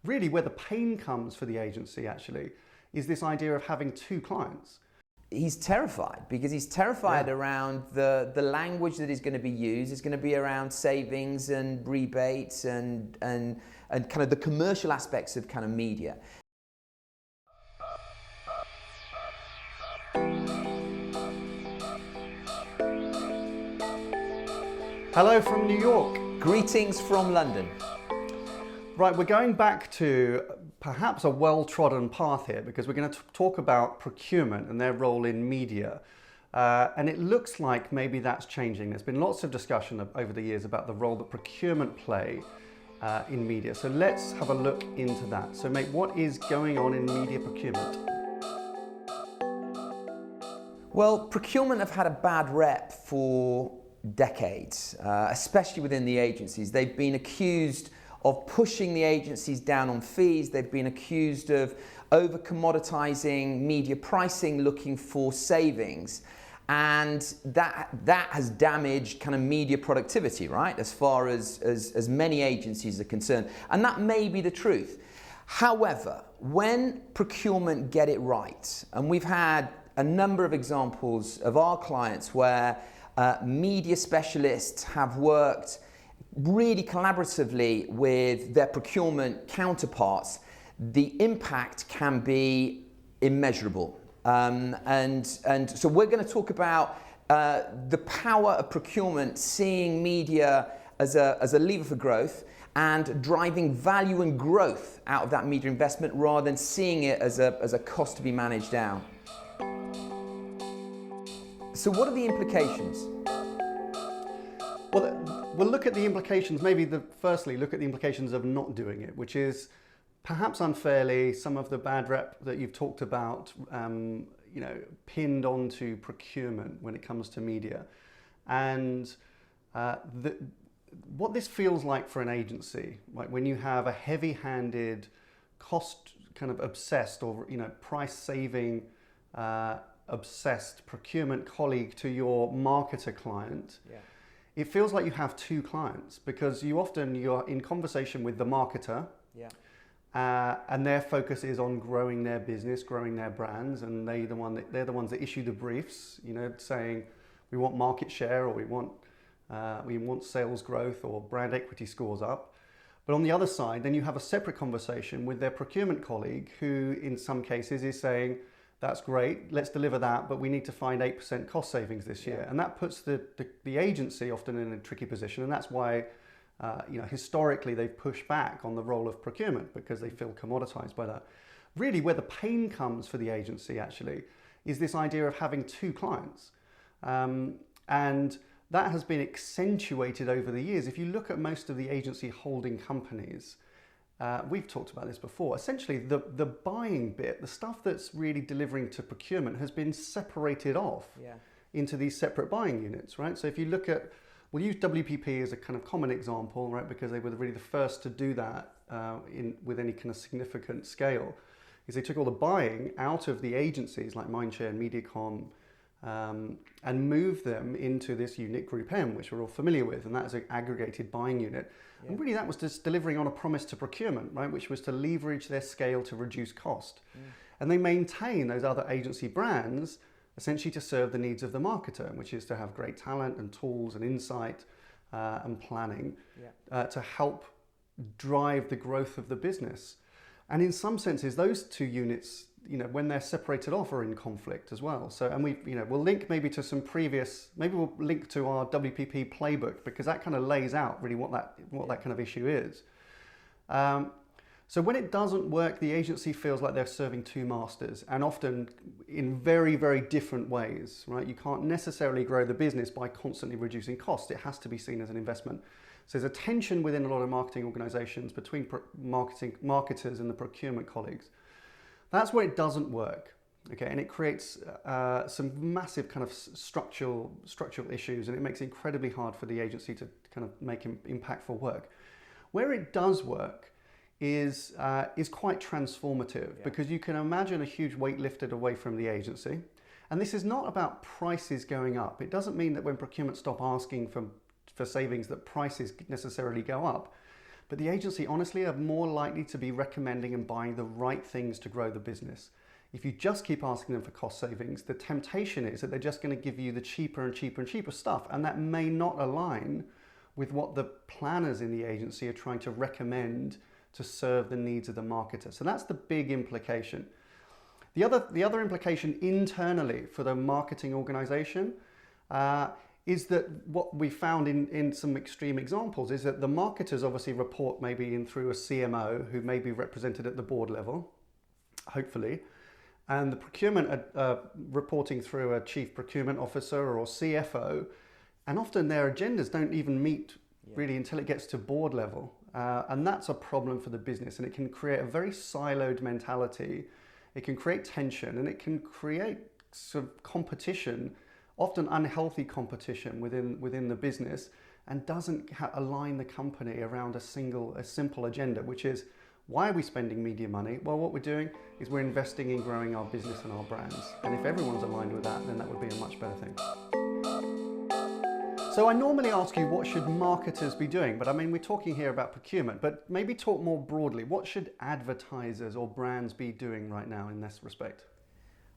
Really, where the pain comes for the agency actually is this idea of having two clients. He's terrified because he's terrified around the language that is going to be used. It's going to be around savings and rebates and kind of the commercial aspects of kind of media. Hello from New York. Greetings from London. Right, we're going back to perhaps a well-trodden path here because we're going to talk about procurement and their role in media. And it looks like maybe that's changing. There's been lots of discussion over the years about the role that procurement play in media. So let's have a look into that. So mate, what is going on in media procurement? Well, procurement have had a bad rep for decades, especially within the agencies. They've been accused of pushing the agencies down on fees. They've been accused of over-commoditizing media pricing, looking for savings. And that has damaged kind of media productivity, right? As far as many agencies are concerned. And that may be the truth. However, when procurement get it right, and we've had a number of examples of our clients where media specialists have worked really collaboratively with their procurement counterparts, the impact can be immeasurable. And so we're going to talk about the power of procurement, seeing media as a lever for growth and driving value and growth out of that media investment rather than seeing it as a cost to be managed down. So what are the implications? Well, we'll look at the implications, firstly look at the implications of not doing it, which is perhaps unfairly some of the bad rep that you've talked about, pinned onto procurement when it comes to media. And what this feels like for an agency, like when you have a heavy-handed, cost kind of obsessed or price saving obsessed procurement colleague to your marketer client. Yeah. It feels like you have two clients because you're in conversation with the marketer, and their focus is on growing their business, growing their brands, and they're the ones that issue the briefs, saying we want market share or we want sales growth or brand equity scores up. But on the other side, then you have a separate conversation with their procurement colleague who, in some cases, is saying, that's great, let's deliver that, but we need to find 8% cost savings this year. And that puts the agency often in a tricky position, and that's why historically they've pushed back on the role of procurement because they feel commoditized by that. Really, where the pain comes for the agency actually is this idea of having two clients. And that has been accentuated over the years. If you look at most of the agency holding companies, we've talked about this before. Essentially, the buying bit, the stuff that's really delivering to procurement has been separated off into these separate buying units, right? So if you look at, we'll use WPP as a kind of common example, right? Because they were really the first to do that with any kind of significant scale, is they took all the buying out of the agencies like Mindshare and Mediacom and moved them into this unit Group M, which we're all familiar with, and that is an aggregated buying unit. Yeah. And really that was just delivering on a promise to procurement, right, which was to leverage their scale to reduce cost. And they maintain those other agency brands essentially to serve the needs of the marketer, which is to have great talent and tools and insight and planning to help drive the growth of the business. And in some senses, those two units, when they're separated off, are in conflict as well. So, and we'll link maybe to some previous, maybe we'll link to our WPP playbook because that kind of lays out really what that kind of issue is. So when it doesn't work, the agency feels like they're serving two masters, and often in very, very different ways, right? You can't necessarily grow the business by constantly reducing costs. It has to be seen as an investment. So there's a tension within a lot of marketing organizations between marketers and the procurement colleagues. That's where it doesn't work, okay? And it creates some massive kind of structural issues, and it makes it incredibly hard for the agency to kind of make impactful work. Where it does work is quite transformative because you can imagine a huge weight lifted away from the agency. And this is not about prices going up. It doesn't mean that when procurement stop asking for savings that prices necessarily go up. But the agency honestly are more likely to be recommending and buying the right things to grow the business. If you just keep asking them for cost savings, the temptation is that they're just going to give you the cheaper and cheaper and cheaper stuff, and that may not align with what the planners in the agency are trying to recommend to serve the needs of the marketer. So that's the big implication. The other implication internally for the marketing organization is that what we found in some extreme examples is that the marketers obviously report maybe in through a CMO who may be represented at the board level, hopefully, and the procurement are reporting through a chief procurement officer or CFO, and often their agendas don't even meet really until it gets to board level. And that's a problem for the business, and it can create a very siloed mentality. It can create tension, and it can create sort of competition, often unhealthy competition within the business, and doesn't align the company around a simple agenda, which is, why are we spending media money? Well, what we're doing is we're investing in growing our business and our brands. And if everyone's aligned with that, then that would be a much better thing. So I normally ask you, what should marketers be doing? But I mean, we're talking here about procurement, but maybe talk more broadly. What should advertisers or brands be doing right now in this respect?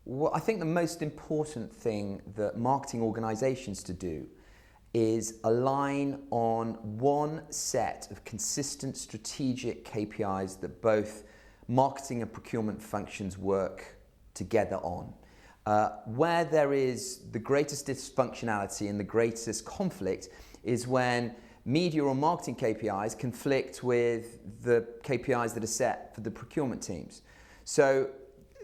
Well, I think the most important thing that marketing organizations to do is align on one set of consistent strategic KPIs that both marketing and procurement functions work together on. Where there is the greatest dysfunctionality and the greatest conflict is when media or marketing KPIs conflict with the KPIs that are set for the procurement teams. So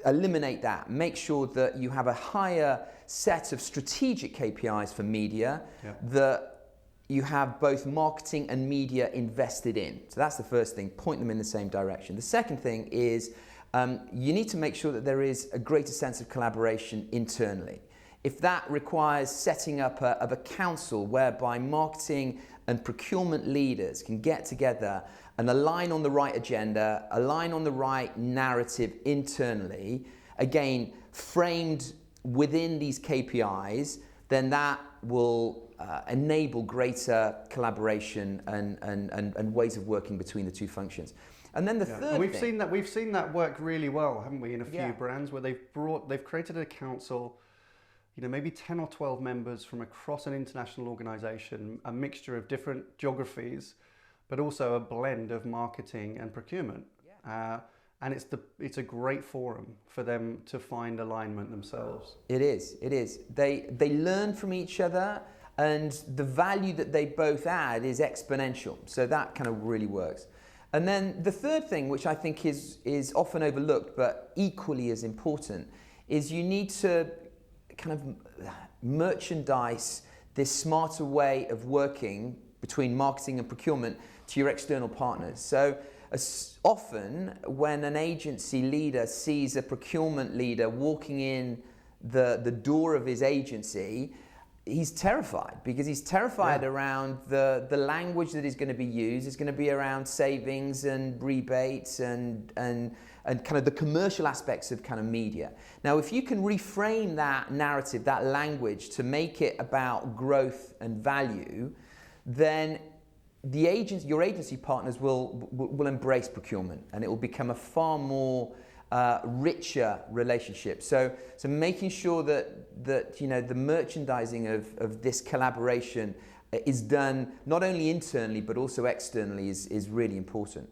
eliminate that. Make sure that you have a higher set of strategic KPIs for media that you have both marketing and media invested in. So that's the first thing, point them in the same direction. The second thing is you need to make sure that there is a greater sense of collaboration internally. If that requires setting up a council whereby marketing and procurement leaders can get together and align on the right agenda, align on the right narrative internally, again, framed within these KPIs, then that will enable greater collaboration and ways of working between the two functions. And then the third and thing, we've seen that work really well, haven't we, in a few brands where they've created a council, maybe 10 or 12 members from across an international organization, a mixture of different geographies, but also a blend of marketing and procurement. And it's a great forum for them to find alignment themselves. It is. They learn from each other, and the value that they both add is exponential. So that kind of really works. And then the third thing, which I think is often overlooked but equally as important, is you need to kind of merchandise this smarter way of working between marketing and procurement to your external partners. So often when an agency leader sees a procurement leader walking in the door of his agency, he's terrified, because he's terrified around the language that is going to be used. It's going to be around savings and rebates and kind of the commercial aspects of kind of media. Now, if you can reframe that narrative, that language, to make it about growth and value, then your agency partners will embrace procurement, and it will become a far more richer relationship. So making sure that the merchandising of this collaboration is done not only internally but also externally is really important.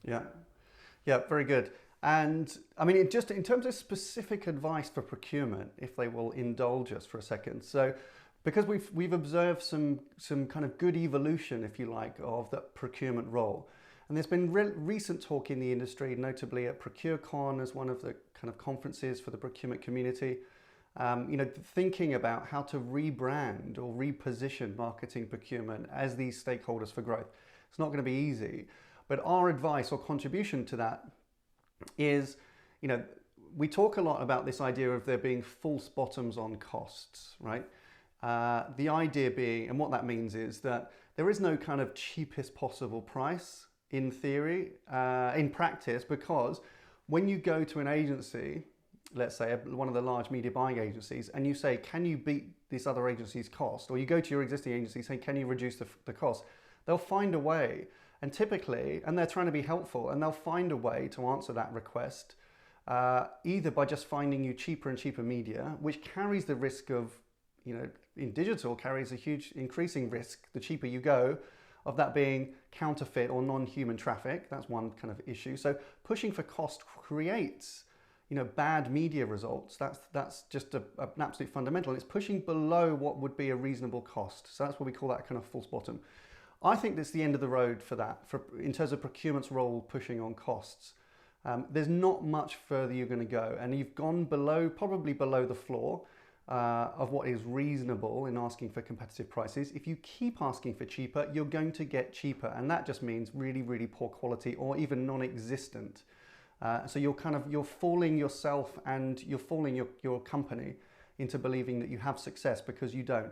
Yeah, very good. And I mean, just in terms of specific advice for procurement, if they will indulge us for a second. So, because we've observed some kind of good evolution, if you like, of the procurement role. And there's been recent talk in the industry, notably at ProcureCon as one of the kind of conferences for the procurement community, thinking about how to rebrand or reposition marketing procurement as these stakeholders for growth. It's not going to be easy, but our advice or contribution to that is, we talk a lot about this idea of there being false bottoms on costs, right? The idea being, and what that means is that there is no kind of cheapest possible price in theory, in practice, because when you go to an agency, let's say one of the large media buying agencies, and you say, can you beat this other agency's cost? Or you go to your existing agency saying, can you reduce the cost? They'll find a way. And typically, and they're trying to be helpful, and they'll find a way to answer that request, either by just finding you cheaper and cheaper media, which carries the risk of, in digital, carries a huge increasing risk, the cheaper you go, of that being counterfeit or non-human traffic. That's one kind of issue. So pushing for cost creates, bad media results. That's just an absolute fundamental. It's pushing below what would be a reasonable cost. So that's what we call that kind of false bottom. I think that's the end of the road for that, in terms of procurement's role pushing on costs. There's not much further you're going to go, and you've gone probably below the floor of what is reasonable in asking for competitive prices. If you keep asking for cheaper, you're going to get cheaper, and that just means really, really poor quality or even non-existent. So you're fooling yourself and you're fooling your company into believing that you have success because you don't.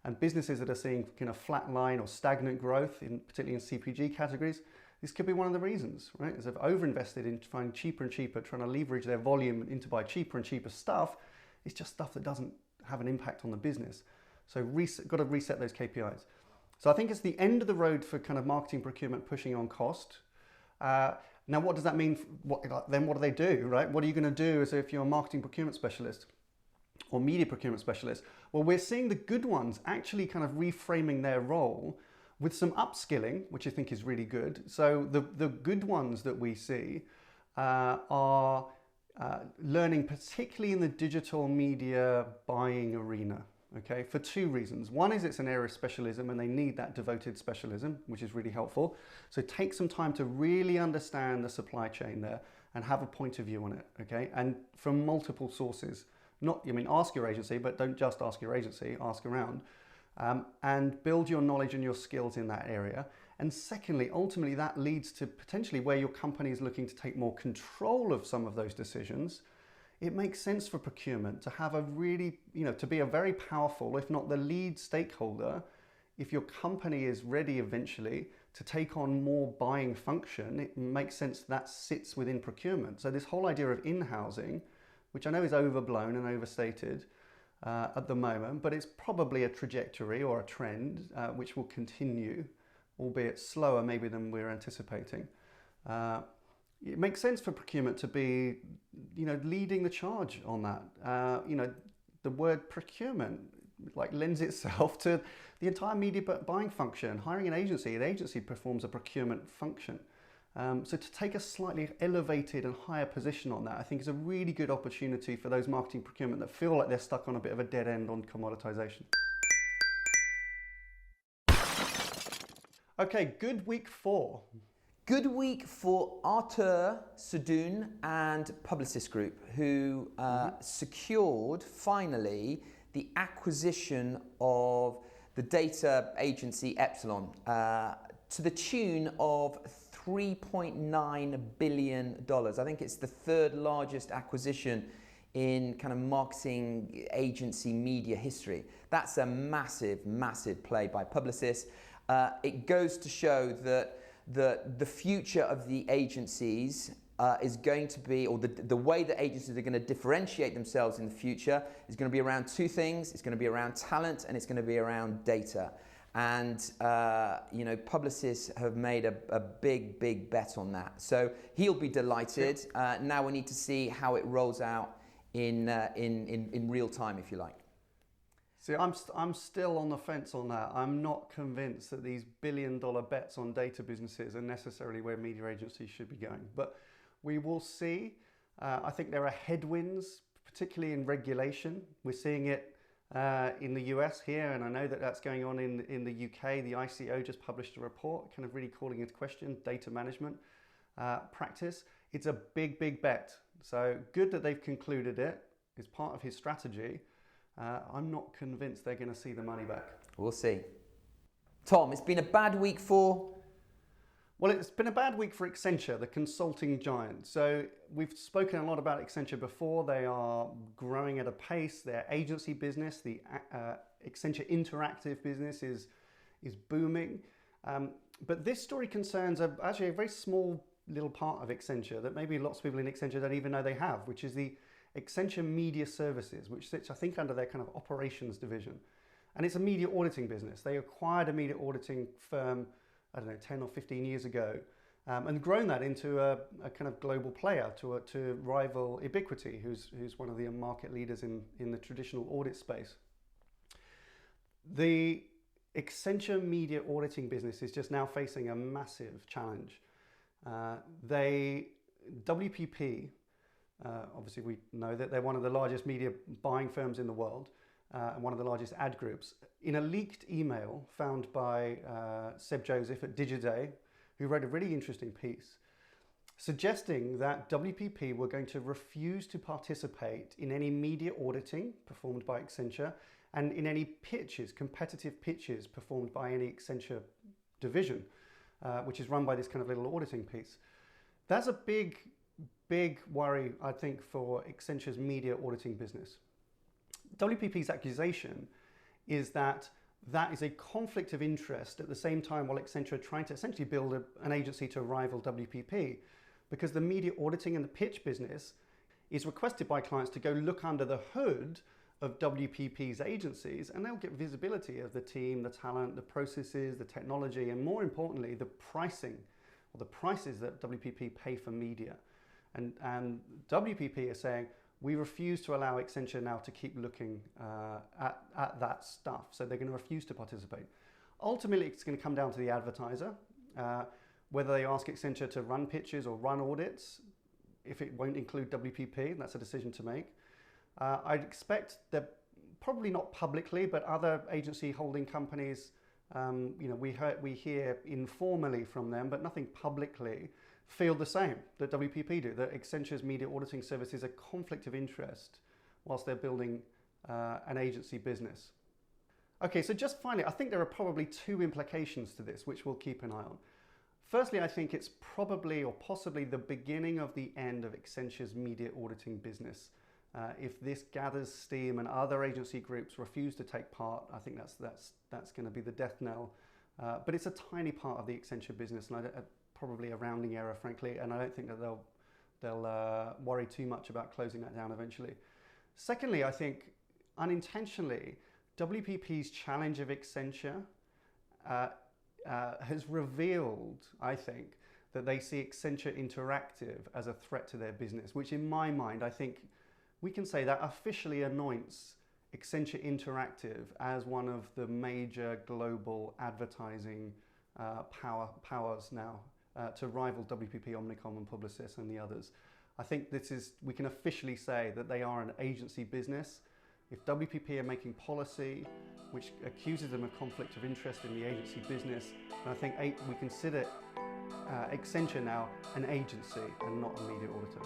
And businesses that are seeing kind of flat line or stagnant growth, particularly in CPG categories, this could be one of the reasons, right? As they've overinvested in finding cheaper and cheaper, trying to leverage their volume into buy cheaper and cheaper stuff. It's just stuff that doesn't have an impact on the business. So got to reset those KPIs. So I think it's the end of the road for kind of marketing procurement pushing on cost. Now, what does that mean? Then what do they do, right? What are you going to do as if you're a marketing procurement specialist or media procurement specialist? Well, we're seeing the good ones actually kind of reframing their role with some upskilling, which I think is really good. So the good ones that we see are learning, particularly in the digital media buying arena, okay, for two reasons. One is it's an area of specialism and they need that devoted specialism, which is really helpful. So take some time to really understand the supply chain there and have a point of view on it, okay, and from multiple sources. Ask your agency, but don't just ask your agency, ask around. And build your knowledge and your skills in that area. And secondly, ultimately that leads to potentially where your company is looking to take more control of some of those decisions. It makes sense for procurement to have a really, to be a very powerful, if not the lead stakeholder. If your company is ready eventually to take on more buying function, it makes sense that sits within procurement. So this whole idea of in-housing, which I know is overblown and overstated, at the moment, but it's probably a trajectory or a trend which will continue, albeit slower maybe than we're anticipating. It makes sense for procurement to be, leading the charge on that. The word procurement lends itself to the entire media buying function. Hiring an agency performs a procurement function. So to take a slightly elevated and higher position on that, I think is a really good opportunity for those marketing procurement that feel like they're stuck on a bit of a dead end on commoditization. Okay, good week 4. Good week for Arthur Sadoun and Publicis Group, who secured finally the acquisition of the data agency Epsilon to the tune of $3.9 billion. I think it's the third largest acquisition in kind of marketing agency media history. That's a massive, massive play by Publicis. It goes to show that the future of the agencies is going to be, or the way that agencies are going to differentiate themselves in the future is going to be around two things. It's going to be around talent and it's going to be around data. And, Publicis have made a big, big bet on that. So he'll be delighted. Now we need to see how it rolls out in real time, if you like. See, I'm still on the fence on that. I'm not convinced that these billion-dollar bets on data businesses are necessarily where media agencies should be going. But we will see. I think there are headwinds, particularly in regulation. We're seeing it in the US here, and I know that that's going on in the UK. The ICO just published a report kind of really calling into question data management practice. It's a big, big bet. So good that they've concluded it. It's part of his strategy. I'm not convinced they're going to see the money back. We'll see. Tom, it's been a bad week for... Well, it's been a bad week for Accenture, the consulting giant. So we've spoken a lot about Accenture before. They are growing at a pace. Their agency business, the Accenture Interactive business is booming. But this story concerns actually a very small little part of Accenture that maybe lots of people in Accenture don't even know they have, which is the Accenture Media Services, which sits, I think, under their kind of operations division. And it's a media auditing business. They acquired a media auditing firm I don't know, 10 or 15 years ago, and grown that into a kind of global player to rival Ubiquity, who's one of the market leaders in the traditional audit space. The Accenture media auditing business is just now facing a massive challenge. WPP, obviously we know that they're one of the largest media buying firms in the world, and one of the largest ad groups. In a leaked email found by Seb Joseph at Digiday, who wrote a really interesting piece, suggesting that WPP were going to refuse to participate in any media auditing performed by Accenture and in any pitches, competitive pitches performed by any Accenture division, which is run by this kind of little auditing piece. That's a big worry, I think, for Accenture's media auditing business. WPP's accusation is that is a conflict of interest at the same time while Accenture are trying to essentially build an agency to rival WPP, because the media auditing and the pitch business is requested by clients to go look under the hood of WPP's agencies, and they'll get visibility of the team, the talent, the processes, the technology, and more importantly, the pricing, or the prices that WPP pay for media. And WPP is saying, we refuse to allow Accenture now to keep looking at that stuff. So they're going to refuse to participate. Ultimately, it's going to come down to the advertiser, whether they ask Accenture to run pitches or run audits. If it won't include WPP, that's a decision to make. I'd expect that probably not publicly, but other agency holding companies, we hear informally from them, but nothing publicly, feel the same that WPP do, that Accenture's media auditing service is a conflict of interest whilst they're building an agency business. Okay, so just finally, I think there are probably two implications to this, which we'll keep an eye on. Firstly, I think it's probably or possibly the beginning of the end of Accenture's media auditing business. If this gathers steam and other agency groups refuse to take part, I think that's going to be the death knell. But it's a tiny part of the Accenture business, and probably a rounding error, frankly, and I don't think that they'll worry too much about closing that down eventually. Secondly, I think unintentionally, WPP's challenge of Accenture has revealed, I think, that they see Accenture Interactive as a threat to their business, which in my mind, I think we can say that officially anoints Accenture Interactive as one of the major global advertising powers now to rival WPP, Omnicom and Publicis and the others. I think we can officially say that they are an agency business. If WPP are making policy which accuses them of conflict of interest in the agency business, then I think we consider Accenture now an agency and not a media auditor.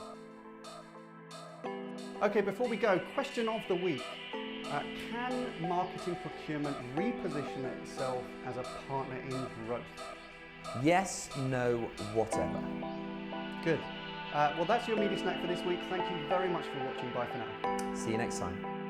Okay, before we go, question of the week. Can marketing procurement reposition itself as a partner in growth? Yes, no, whatever. Good. Well, that's your media snack for this week. Thank you very much for watching. Bye for now. See you next time.